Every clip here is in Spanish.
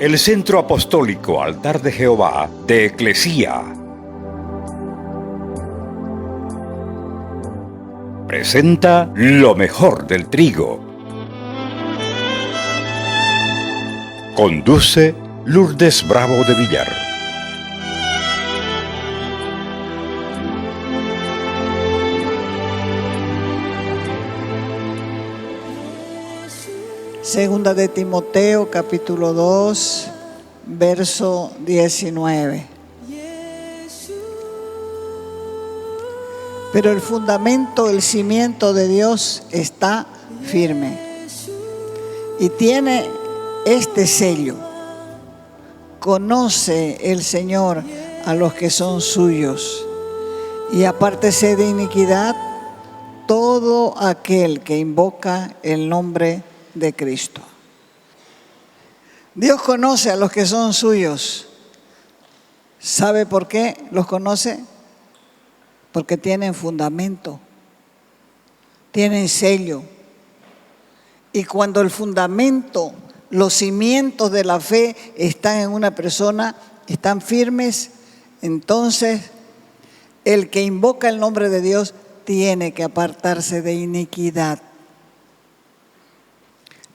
el Centro Apostólico Altar de Jehová de Eclesía presenta lo mejor del trigo. Conduce Lourdes Bravo de Villar. Segunda de Timoteo, capítulo 2, verso 19. Pero el fundamento, el cimiento de Dios está firme y tiene este sello: conoce el Señor a los que son suyos, y apártese de iniquidad todo aquel que invoca el nombre de Cristo. Dios conoce a los que son suyos. ¿Sabe por qué los conoce? Porque tienen fundamento, tienen sello. Y cuando el fundamento, los cimientos de la fe están en una persona, están firmes, entonces el que invoca el nombre de Dios tiene que apartarse de iniquidad.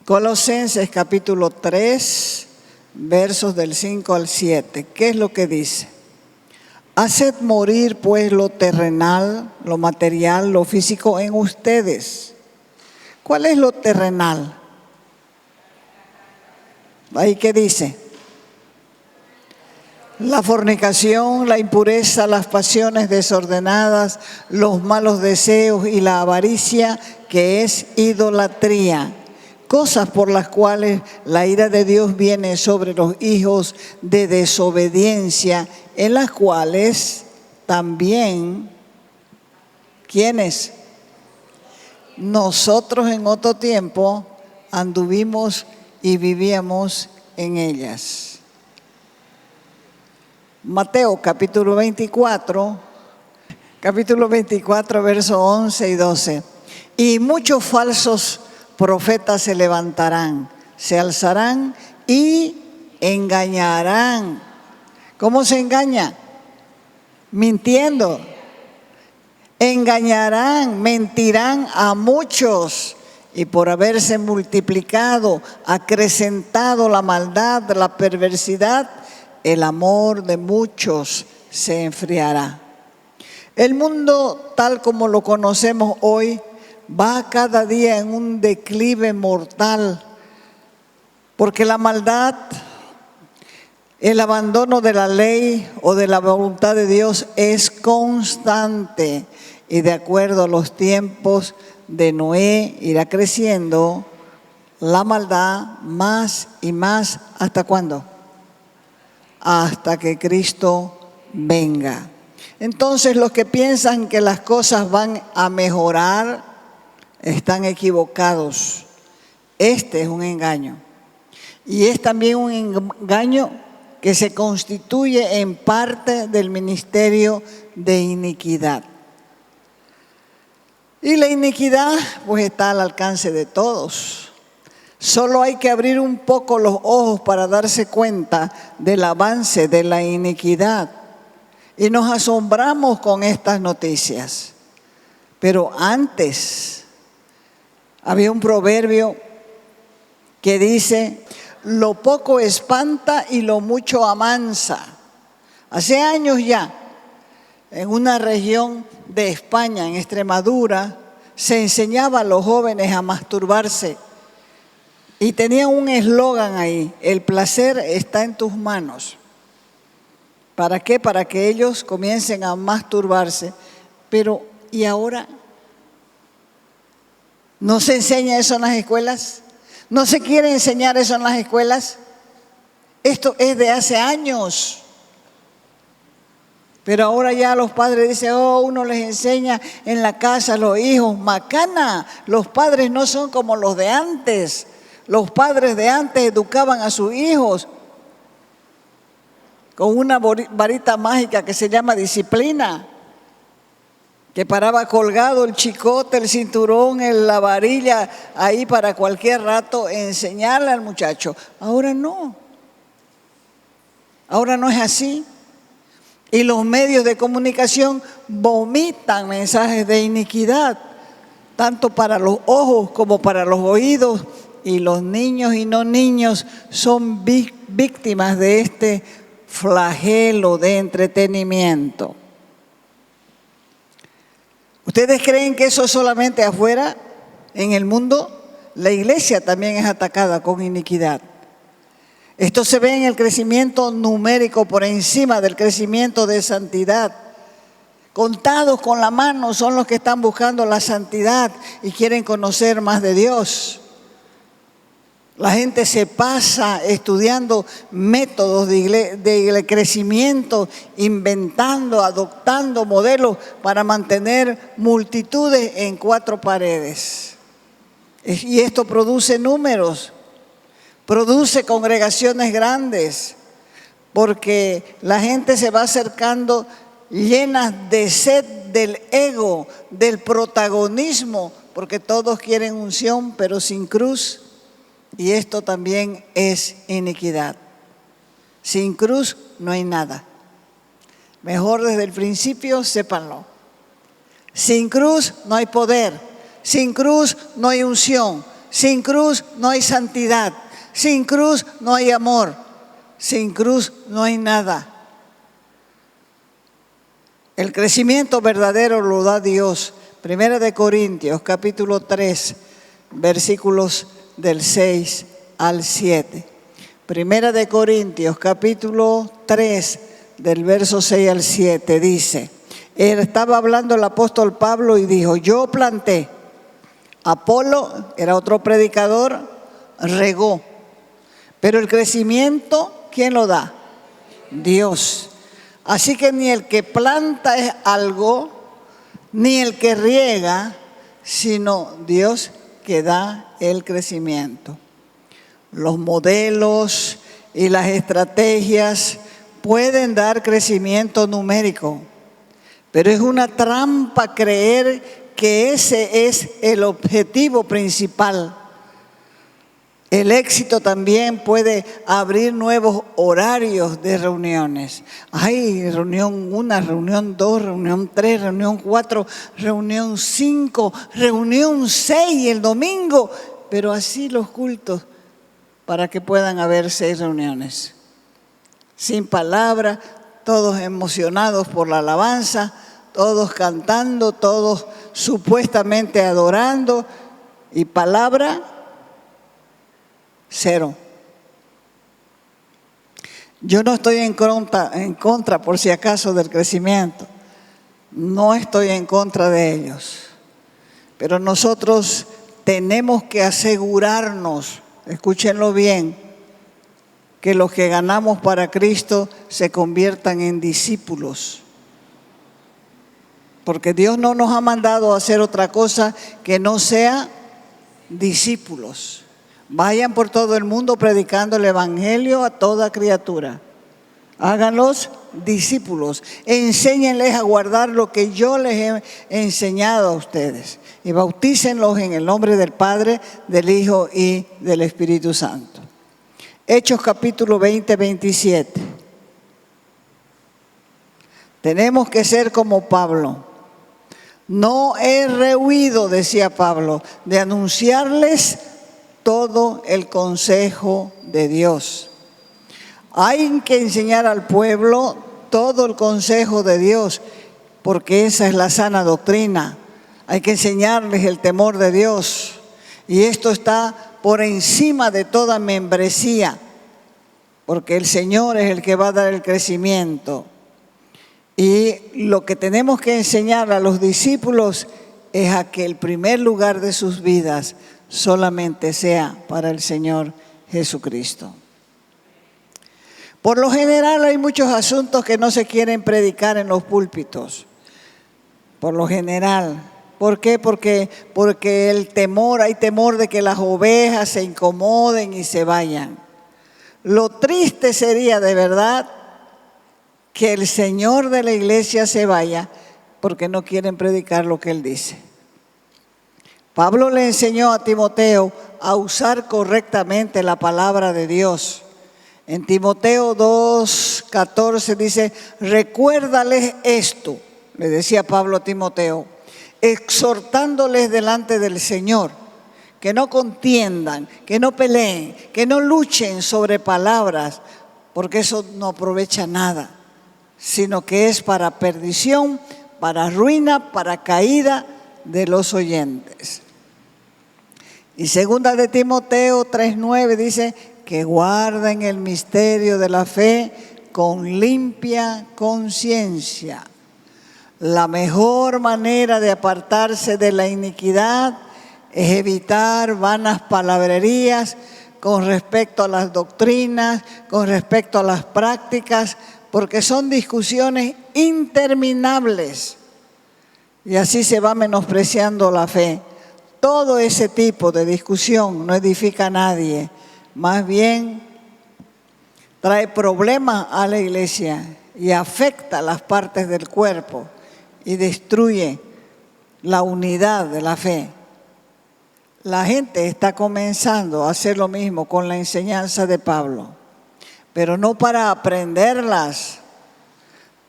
Colosenses capítulo 3, versos del 5 al 7. ¿Qué es lo que dice? Haced morir pues lo terrenal, lo material, lo físico en ustedes. ¿Cuál es lo terrenal? Ahí qué dice: la fornicación, la impureza, las pasiones desordenadas, los malos deseos y la avaricia, que es idolatría. Cosas por las cuales la ira de Dios viene sobre los hijos de desobediencia, en las cuales también, ¿quiénes? Nosotros en otro tiempo anduvimos y vivíamos en ellas. Mateo capítulo 24, versos 11 y 12. Y muchos falsos profetas se levantarán, se alzarán y engañarán. ¿Cómo se engaña? Mintiendo. Engañarán, mentirán a muchos, y por haberse multiplicado, acrecentado la maldad, la perversidad, el amor de muchos se enfriará. El mundo tal como lo conocemos hoy va cada día en un declive mortal, porque la maldad, el abandono de la ley o de la voluntad de Dios es constante, y de acuerdo a los tiempos de Noé irá creciendo la maldad más y más. ¿Hasta cuándo? Hasta que Cristo venga. Entonces los que piensan que las cosas van a mejorar están equivocados. Este es un engaño. Y es también un engaño que se constituye en parte del ministerio de iniquidad. Y la iniquidad pues está al alcance de todos. Solo hay que abrir un poco los ojos para darse cuenta del avance de la iniquidad. Y nos asombramos con estas noticias. Pero antes había un proverbio que dice: lo poco espanta y lo mucho amansa. Hace años ya, en una región de España, en Extremadura, se enseñaba a los jóvenes a masturbarse. Y tenían un eslogan ahí: el placer está en tus manos. ¿Para qué? Para que ellos comiencen a masturbarse. Pero, ¿y ahora? ¿No se enseña eso en las escuelas? ¿No se quiere enseñar eso en las escuelas? Esto es de hace años. Pero ahora ya los padres dicen: uno les enseña en la casa a los hijos. Macana, los padres no son como los de antes. Los padres de antes educaban a sus hijos con una varita mágica que se llama disciplina, que paraba colgado el chicote, el cinturón, la varilla, ahí para cualquier rato enseñarle al muchacho. Ahora no. Ahora no es así. Y los medios de comunicación vomitan mensajes de iniquidad, tanto para los ojos como para los oídos, y los niños y no niños son víctimas de este flagelo de entretenimiento. ¿Ustedes creen que eso es solamente afuera, en el mundo? La iglesia también es atacada con iniquidad. Esto se ve en el crecimiento numérico por encima del crecimiento de santidad. Contados con la mano son los que están buscando la santidad y quieren conocer más de Dios. La gente se pasa estudiando métodos de crecimiento, inventando, adoptando modelos para mantener multitudes en cuatro paredes. Y esto produce números, produce congregaciones grandes, porque la gente se va acercando llenas de sed del ego, del protagonismo, porque todos quieren unción, pero sin cruz. Y esto también es iniquidad. Sin cruz no hay nada. Mejor desde el principio sépanlo. Sin cruz no hay poder. Sin cruz no hay unción. Sin cruz no hay santidad. Sin cruz no hay amor. Sin cruz no hay nada. El crecimiento verdadero lo da Dios. Primera de Corintios, capítulo 3, versículos del 6 al 7. Primera de Corintios, capítulo 3, del verso 6 al 7, dice, estaba hablando el apóstol Pablo y dijo, yo planté, Apolo, era otro predicador, regó, pero el crecimiento, ¿quién lo da? Dios. Así que ni el que planta es algo, ni el que riega, sino Dios que da el crecimiento. Los modelos y las estrategias pueden dar crecimiento numérico, pero es una trampa creer que ese es el objetivo principal. El éxito también puede abrir nuevos horarios de reuniones. Hay reunión 1, reunión 2, reunión 3, reunión 4, reunión 5, reunión 6 el domingo. Pero así los cultos para que puedan haber 6 reuniones. Sin palabra, todos emocionados por la alabanza, todos cantando, todos supuestamente adorando. Y palabra, 0. Yo no estoy en contra, por si acaso, del crecimiento. No estoy en contra de ellos. Pero nosotros tenemos que asegurarnos, escúchenlo bien, que los que ganamos para Cristo se conviertan en discípulos. Porque Dios no nos ha mandado a hacer otra cosa que no sea discípulos. Vayan por todo el mundo predicando el evangelio a toda criatura. Háganlos discípulos. Enséñenles a guardar lo que yo les he enseñado a ustedes. Y bautícenlos en el nombre del Padre, del Hijo y del Espíritu Santo. Hechos capítulo 20, 27. Tenemos que ser como Pablo. No he rehuido, decía Pablo, de anunciarles todo el consejo de Dios. Hay que enseñar al pueblo todo el consejo de Dios, porque esa es la sana doctrina. Hay que enseñarles el temor de Dios. Y esto está por encima de toda membresía, porque el Señor es el que va a dar el crecimiento. Y lo que tenemos que enseñar a los discípulos es a que el primer lugar de sus vidas solamente sea para el Señor Jesucristo. Por lo general hay muchos asuntos que no se quieren predicar en los púlpitos. Por lo general. ¿Por qué? Porque hay temor de que las ovejas se incomoden y se vayan. Lo triste sería de verdad que el Señor de la iglesia se vaya porque no quieren predicar lo que Él dice. Pablo le enseñó a Timoteo a usar correctamente la palabra de Dios. En Timoteo 2:14 dice, recuérdales esto, le decía Pablo a Timoteo, exhortándoles delante del Señor, que no contiendan, que no peleen, que no luchen sobre palabras, porque eso no aprovecha nada, sino que es para perdición, para ruina, para caída de los oyentes. Y segunda de Timoteo 3:9 dice que guarden el misterio de la fe con limpia conciencia. La mejor manera de apartarse de la iniquidad es evitar vanas palabrerías con respecto a las doctrinas, con respecto a las prácticas, porque son discusiones interminables y así se va menospreciando la fe. Todo ese tipo de discusión no edifica a nadie, más bien trae problemas a la iglesia y afecta las partes del cuerpo y destruye la unidad de la fe. La gente está comenzando a hacer lo mismo con la enseñanza de Pablo, pero no para aprenderlas,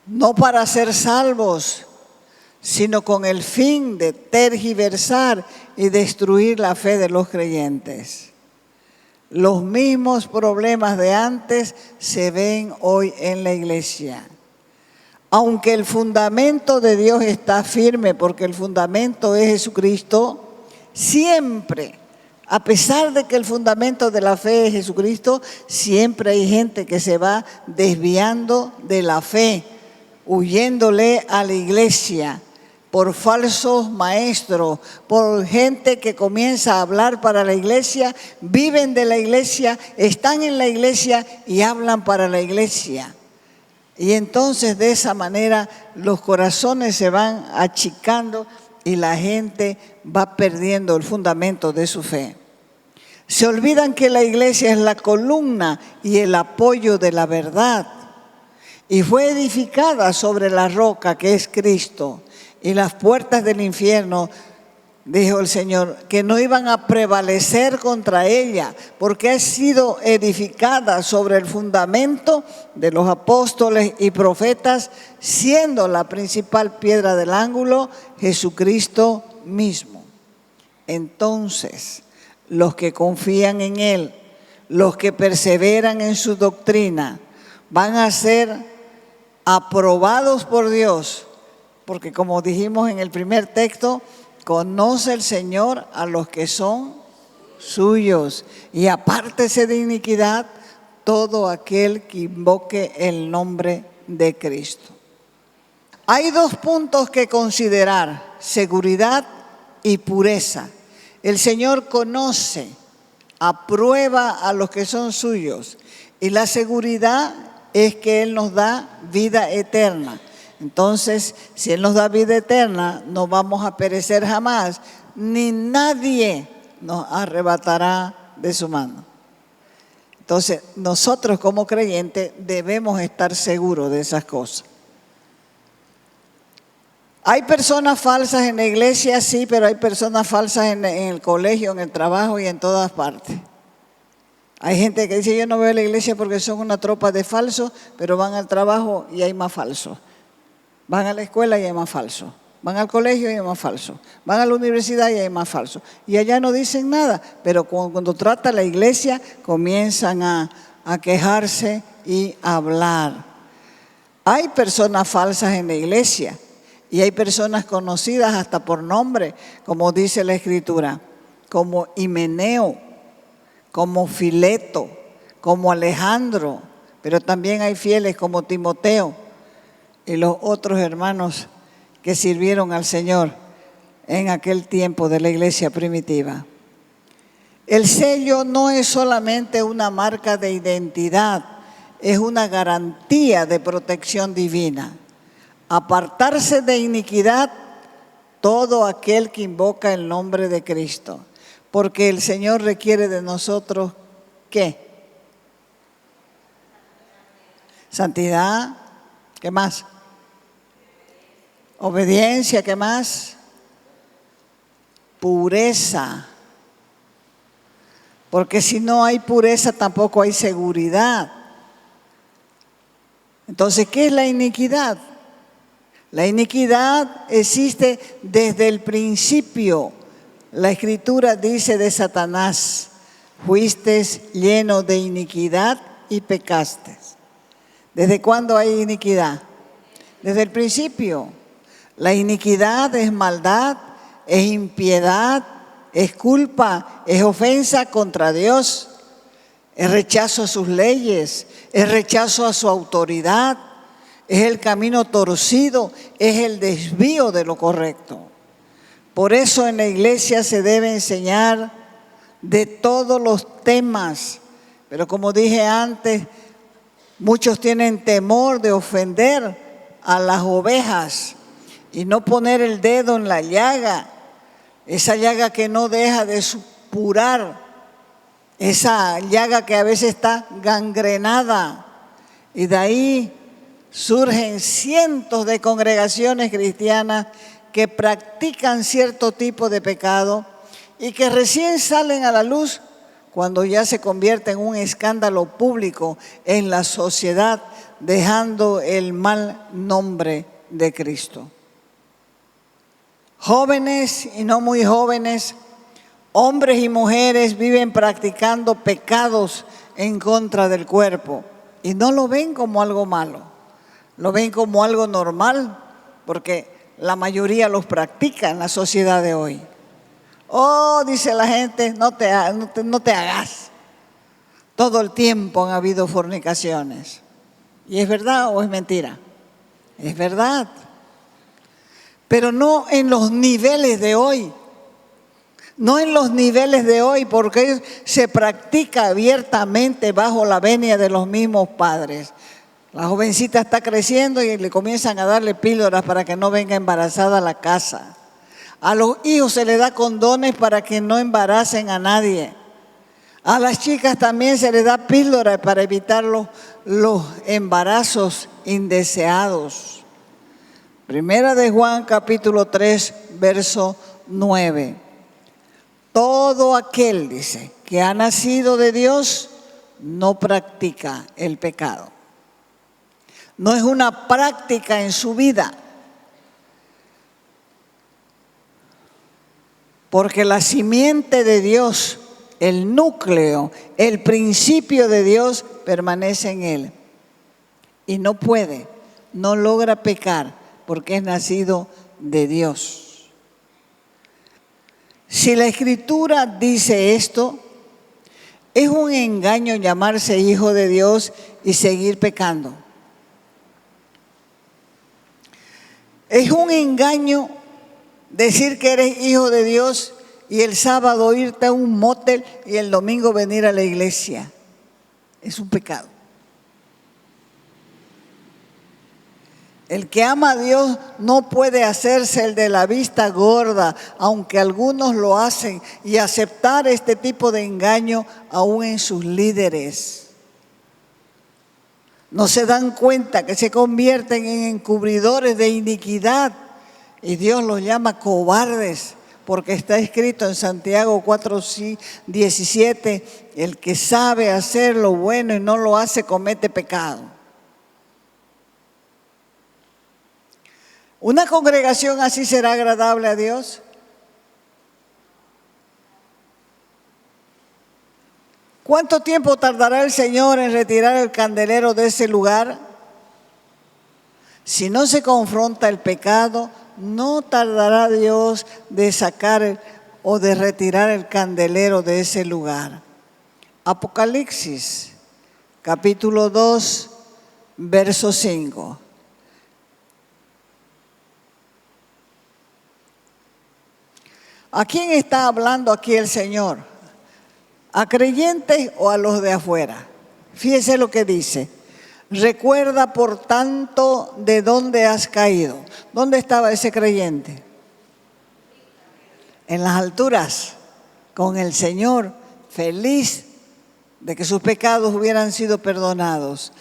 no para ser salvos, sino con el fin de tergiversar y destruir la fe de los creyentes. Los mismos problemas de antes se ven hoy en la iglesia. Aunque el fundamento de Dios está firme, porque el fundamento es Jesucristo, siempre, a pesar de que el fundamento de la fe es Jesucristo, siempre hay gente que se va desviando de la fe, huyéndole a la iglesia, por falsos maestros, por gente que comienza a hablar para la iglesia, viven de la iglesia, están en la iglesia y hablan para la iglesia. Y entonces de esa manera los corazones se van achicando y la gente va perdiendo el fundamento de su fe. Se olvidan que la iglesia es la columna y el apoyo de la verdad. Y fue edificada sobre la roca que es Cristo. Y las puertas del infierno, dijo el Señor, que no iban a prevalecer contra ella, porque ha sido edificada sobre el fundamento de los apóstoles y profetas, siendo la principal piedra del ángulo Jesucristo mismo. Entonces, los que confían en Él, los que perseveran en su doctrina, van a ser aprobados por Dios, porque como dijimos en el primer texto, conoce el Señor a los que son suyos, y apártese de iniquidad todo aquel que invoque el nombre de Cristo. Hay dos puntos que considerar: seguridad y pureza. El Señor conoce, aprueba a los que son suyos, y la seguridad es que Él nos da vida eterna. Entonces, si Él nos da vida eterna, no vamos a perecer jamás, ni nadie nos arrebatará de su mano. Entonces, nosotros como creyentes debemos estar seguros de esas cosas. Hay personas falsas en la iglesia, sí, pero hay personas falsas en el colegio, en el trabajo y en todas partes. Hay gente que dice, yo no voy a la iglesia porque son una tropa de falsos, pero van al trabajo y hay más falsos. Van a la escuela y hay más falsos. Van al colegio y hay más falsos. Van a la universidad y hay más falsos. Y allá no dicen nada, pero cuando trata la iglesia comienzan a quejarse y a hablar. Hay personas falsas en la iglesia y hay personas conocidas hasta por nombre, como dice la Escritura, como Himeneo, como Fileto, como Alejandro, pero también hay fieles como Timoteo y los otros hermanos que sirvieron al Señor en aquel tiempo de la iglesia primitiva. El sello no es solamente una marca de identidad, es una garantía de protección divina. Apartarse de iniquidad todo aquel que invoca el nombre de Cristo, porque el Señor requiere de nosotros, ¿qué? Santidad, ¿qué más? Obediencia, ¿qué más? Pureza. Porque si no hay pureza tampoco hay seguridad. Entonces, ¿qué es la iniquidad? La iniquidad existe desde el principio. La Escritura dice de Satanás: fuiste lleno de iniquidad y pecaste. ¿Desde cuándo hay iniquidad? Desde el principio. La iniquidad es maldad, es impiedad, es culpa, es ofensa contra Dios, es rechazo a sus leyes, es rechazo a su autoridad, es el camino torcido, es el desvío de lo correcto. Por eso en la iglesia se debe enseñar de todos los temas, pero como dije antes, muchos tienen temor de ofender a las ovejas y no poner el dedo en la llaga, esa llaga que no deja de supurar, esa llaga que a veces está gangrenada, y de ahí surgen cientos de congregaciones cristianas que practican cierto tipo de pecado y que recién salen a la luz cuando ya se convierte en un escándalo público en la sociedad, dejando el mal nombre de Cristo. Jóvenes y no muy jóvenes, hombres y mujeres viven practicando pecados en contra del cuerpo y no lo ven como algo malo, lo ven como algo normal, porque la mayoría los practica en la sociedad de hoy. Oh, dice la gente, no te hagas. Todo el tiempo han habido fornicaciones. ¿Y es verdad o es mentira? Es verdad. Pero no en los niveles de hoy. No en los niveles de hoy, porque se practica abiertamente bajo la venia de los mismos padres. La jovencita está creciendo y le comienzan a darle píldoras para que no venga embarazada a la casa. A los hijos se les da condones para que no embaracen a nadie. A las chicas también se les da píldoras para evitar los embarazos indeseados. Primera de Juan, capítulo 3, verso 9. Todo aquel, dice, que ha nacido de Dios no practica el pecado. No es una práctica en su vida. Porque la simiente de Dios, el núcleo, el principio de Dios permanece en él. Y no puede, no logra pecar porque es nacido de Dios. Si la Escritura dice esto, es un engaño llamarse hijo de Dios y seguir pecando. Es un engaño decir que eres hijo de Dios y el sábado irte a un motel y el domingo venir a la iglesia. Es un pecado. El que ama a Dios no puede hacerse el de la vista gorda, aunque algunos lo hacen, y aceptar este tipo de engaño aún en sus líderes. No se dan cuenta que se convierten en encubridores de iniquidad y Dios los llama cobardes, porque está escrito en Santiago 4:17, el que sabe hacer lo bueno y no lo hace comete pecado. ¿Una congregación así será agradable a Dios? ¿Cuánto tiempo tardará el Señor en retirar el candelero de ese lugar? Si no se confronta el pecado, no tardará Dios de sacar o de retirar el candelero de ese lugar. Apocalipsis, capítulo 2, verso 5. ¿A quién está hablando aquí el Señor? ¿A creyentes o a los de afuera? Fíjese lo que dice. Recuerda, por tanto, de dónde has caído. ¿Dónde estaba ese creyente? En las alturas, con el Señor, feliz de que sus pecados hubieran sido perdonados.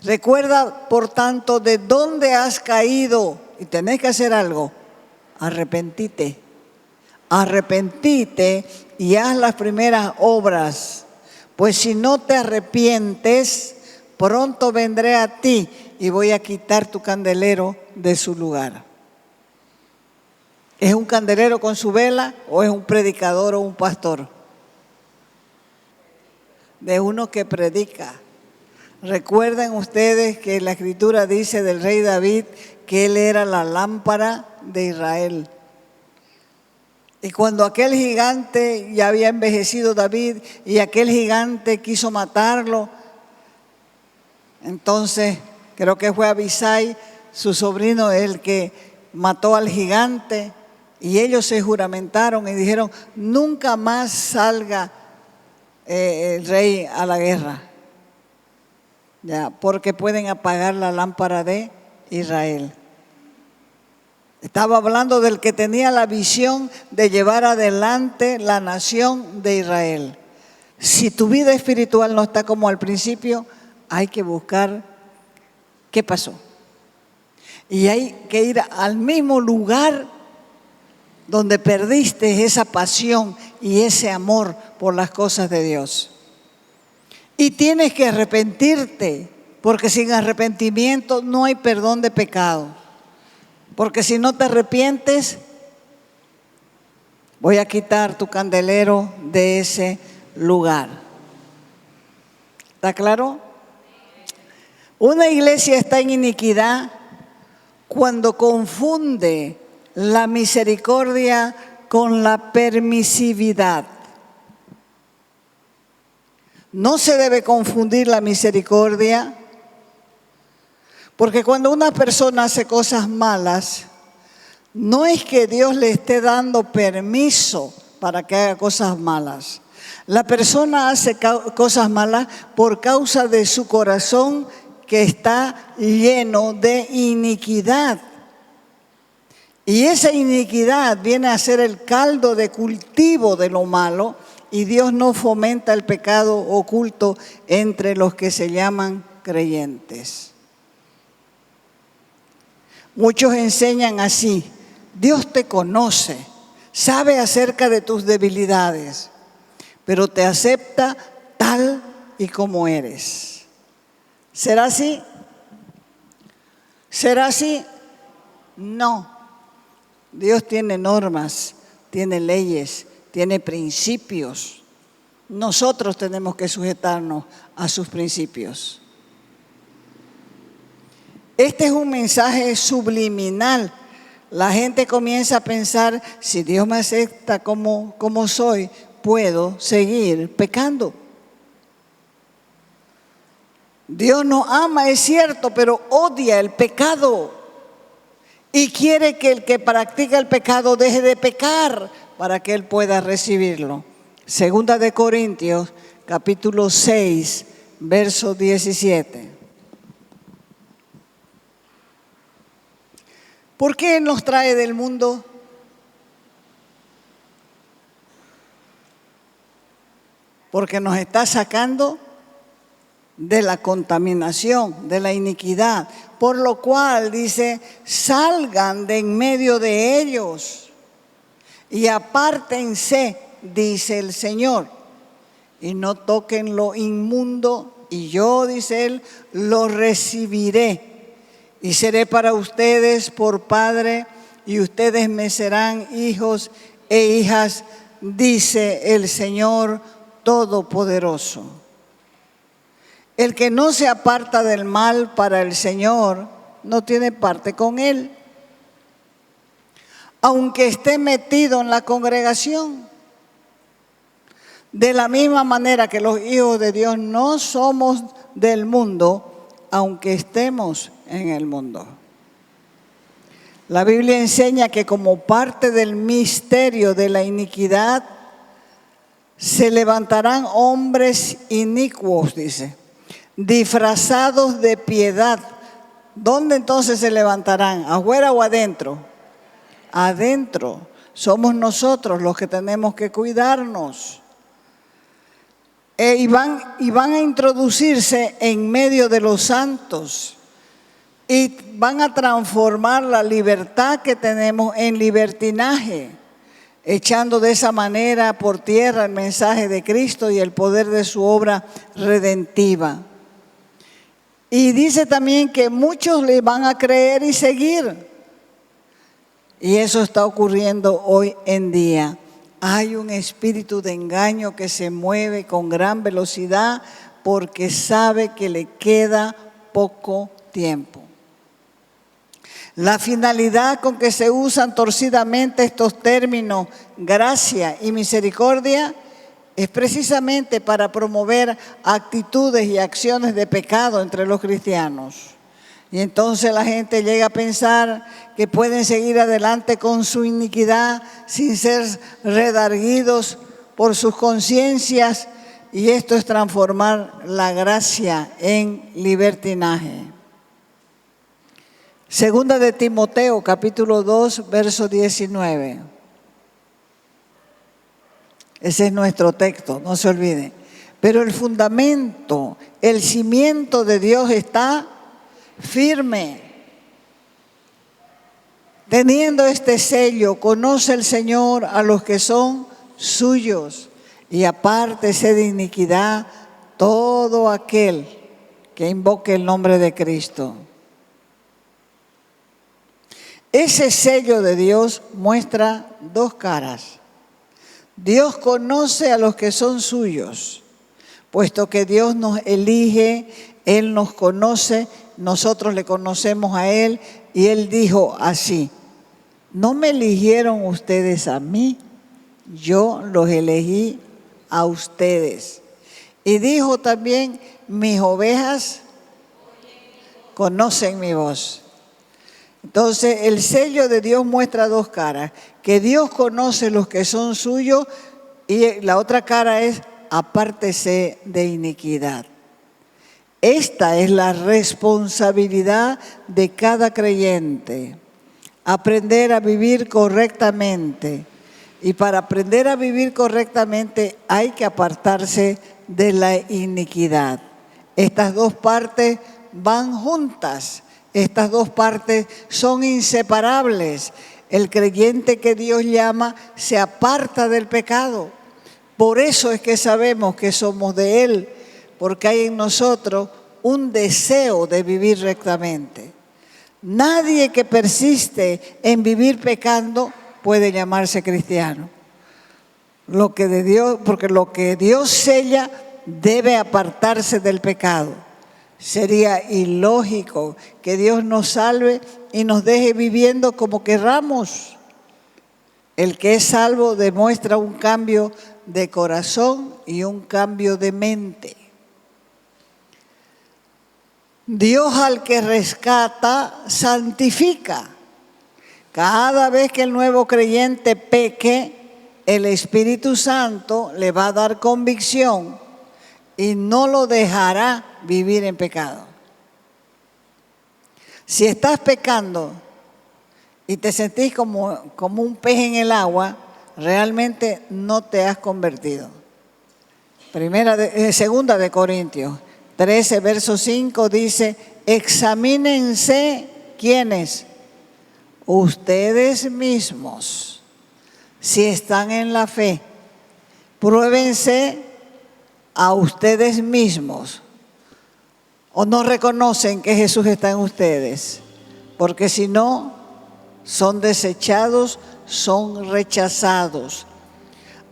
Recuerda, por tanto, de dónde has caído. Y tenés que hacer algo. Arrepentite. Arrepentite y haz las primeras obras. Pues si no te arrepientes, pronto vendré a ti y voy a quitar tu candelero de su lugar. ¿Es un candelero con su vela o es un predicador o un pastor? De uno que predica. Recuerden ustedes que la Escritura dice del rey David que él era la lámpara de Israel. Y cuando aquel gigante, ya había envejecido David, y aquel gigante quiso matarlo, entonces creo que fue Abisai, su sobrino, el que mató al gigante, y ellos se juramentaron y dijeron, nunca más salga el rey a la guerra, ya, porque pueden apagar la lámpara de Israel. Estaba hablando del que tenía la visión de llevar adelante la nación de Israel. Si tu vida espiritual no está como al principio, hay que buscar qué pasó. Y hay que ir al mismo lugar donde perdiste esa pasión y ese amor por las cosas de Dios. Y tienes que arrepentirte, porque sin arrepentimiento no hay perdón de pecado. Porque si no te arrepientes, voy a quitar tu candelero de ese lugar. ¿Está claro? Una iglesia está en iniquidad cuando confunde la misericordia con la permisividad. No se debe confundir la misericordia, porque cuando una persona hace cosas malas, no es que Dios le esté dando permiso para que haga cosas malas. La persona hace cosas malas por causa de su corazón que está lleno de iniquidad. Y esa iniquidad viene a ser el caldo de cultivo de lo malo, y Dios no fomenta el pecado oculto entre los que se llaman creyentes. Muchos enseñan así: Dios te conoce, sabe acerca de tus debilidades, pero te acepta tal y como eres. ¿Será así? ¿Será así? No. Dios tiene normas, tiene leyes, tiene principios. Nosotros tenemos que sujetarnos a sus principios. Este es un mensaje subliminal. La gente comienza a pensar, si Dios me acepta como soy, puedo seguir pecando. Dios nos ama, es cierto, pero odia el pecado y quiere que el que practica el pecado deje de pecar para que él pueda recibirlo. Segunda de Corintios, capítulo 6, verso 17. ¿Por qué nos trae del mundo? Porque nos está sacando de la contaminación, de la iniquidad. Por lo cual dice, salgan de en medio de ellos y apártense, dice el Señor, y no toquen lo inmundo, y yo, dice Él, lo recibiré. Y seré para ustedes por padre, y ustedes me serán hijos e hijas, dice el Señor Todopoderoso. El que no se aparta del mal para el Señor, no tiene parte con Él, aunque esté metido en la congregación. De la misma manera que los hijos de Dios no somos del mundo, aunque estemos en el mundo. La Biblia enseña que como parte del misterio de la iniquidad, se levantarán hombres inicuos, dice, disfrazados de piedad. ¿Dónde entonces se levantarán? ¿Afuera o adentro? Adentro. Somos nosotros los que tenemos que cuidarnos. Y van a introducirse en medio de los santos y van a transformar la libertad que tenemos en libertinaje, echando de esa manera por tierra el mensaje de Cristo y el poder de su obra redentiva. Y dice también que muchos le van a creer y seguir. Y eso está ocurriendo hoy en día. Hay un espíritu de engaño que se mueve con gran velocidad porque sabe que le queda poco tiempo. La finalidad con que se usan torcidamente estos términos, gracia y misericordia, es precisamente para promover actitudes y acciones de pecado entre los cristianos. Y entonces la gente llega a pensar que pueden seguir adelante con su iniquidad sin ser redarguidos por sus conciencias, y esto es transformar la gracia en libertinaje. Segunda de Timoteo, capítulo 2, verso 19. Ese es nuestro texto, no se olvide. Pero el fundamento, el cimiento de Dios está firme. Teniendo este sello, conoce el Señor a los que son suyos, y apártese de iniquidad todo aquel que invoque el nombre de Cristo. Ese sello de Dios muestra dos caras. Dios conoce a los que son suyos, puesto que Dios nos elige, Él nos conoce, nosotros le conocemos a Él, y Él dijo así: no me eligieron ustedes a mí, yo los elegí a ustedes. Y dijo también: mis ovejas conocen mi voz. Entonces el sello de Dios muestra dos caras, que Dios conoce los que son suyos, y la otra cara es: apártese de iniquidad. Esta es la responsabilidad de cada creyente, aprender a vivir correctamente. Y para aprender a vivir correctamente hay que apartarse de la iniquidad. Estas dos partes van juntas. Estas dos partes son inseparables. El creyente que Dios llama se aparta del pecado. Por eso es que sabemos que somos de Él, porque hay en nosotros un deseo de vivir rectamente. Nadie que persiste en vivir pecando puede llamarse cristiano. Porque lo que Dios sella debe apartarse del pecado. Sería ilógico que Dios nos salve y nos deje viviendo como querramos. El que es salvo demuestra un cambio de corazón y un cambio de mente. Dios al que rescata, santifica. Cada vez que el nuevo creyente peque, el Espíritu Santo le va a dar convicción y no lo dejará vivir en pecado. Si estás pecando y te sentís como un pez en el agua, realmente no te has convertido. Segunda de Corintios 13, verso 5 dice: examínense, ¿quiénes? Ustedes mismos, si están en la fe. Pruébense a ustedes mismos. ¿O no reconocen que Jesús está en ustedes? Porque si no, son desechados, son rechazados.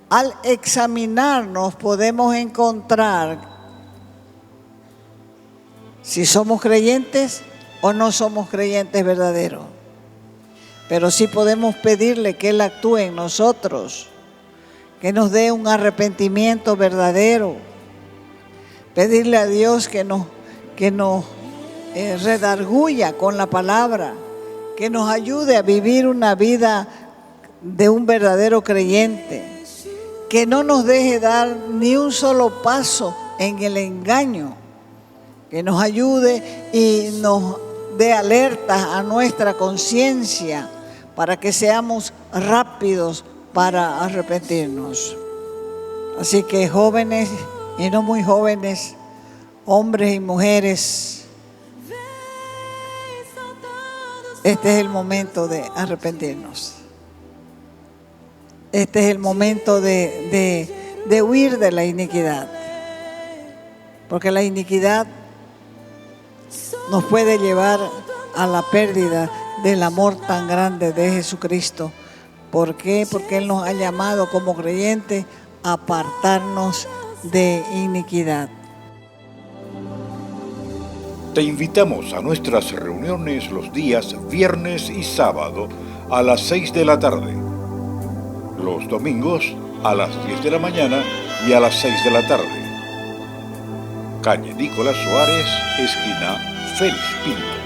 Al examinarnos podemos encontrar si somos creyentes o no somos creyentes verdaderos. Pero sí podemos pedirle que Él actúe en nosotros, que nos dé un arrepentimiento verdadero. Pedirle a Dios que nos redarguya con la palabra, que nos ayude a vivir una vida de un verdadero creyente, que no nos deje dar ni un solo paso en el engaño, que nos ayude y nos dé alertas a nuestra conciencia para que seamos rápidos para arrepentirnos. Así que jóvenes y no muy jóvenes, hombres y mujeres, este es el momento de arrepentirnos. Este es el momento de huir de la iniquidad. Porque la iniquidad nos puede llevar a la pérdida del amor tan grande de Jesucristo. ¿Por qué? Porque Él nos ha llamado como creyentes a apartarnos de iniquidad. Te invitamos a nuestras reuniones los días viernes y sábado a las 6 de la tarde. Los domingos a las 10 de la mañana y a las 6 de la tarde. Calle Nicolás Suárez, esquina Félix Pinto.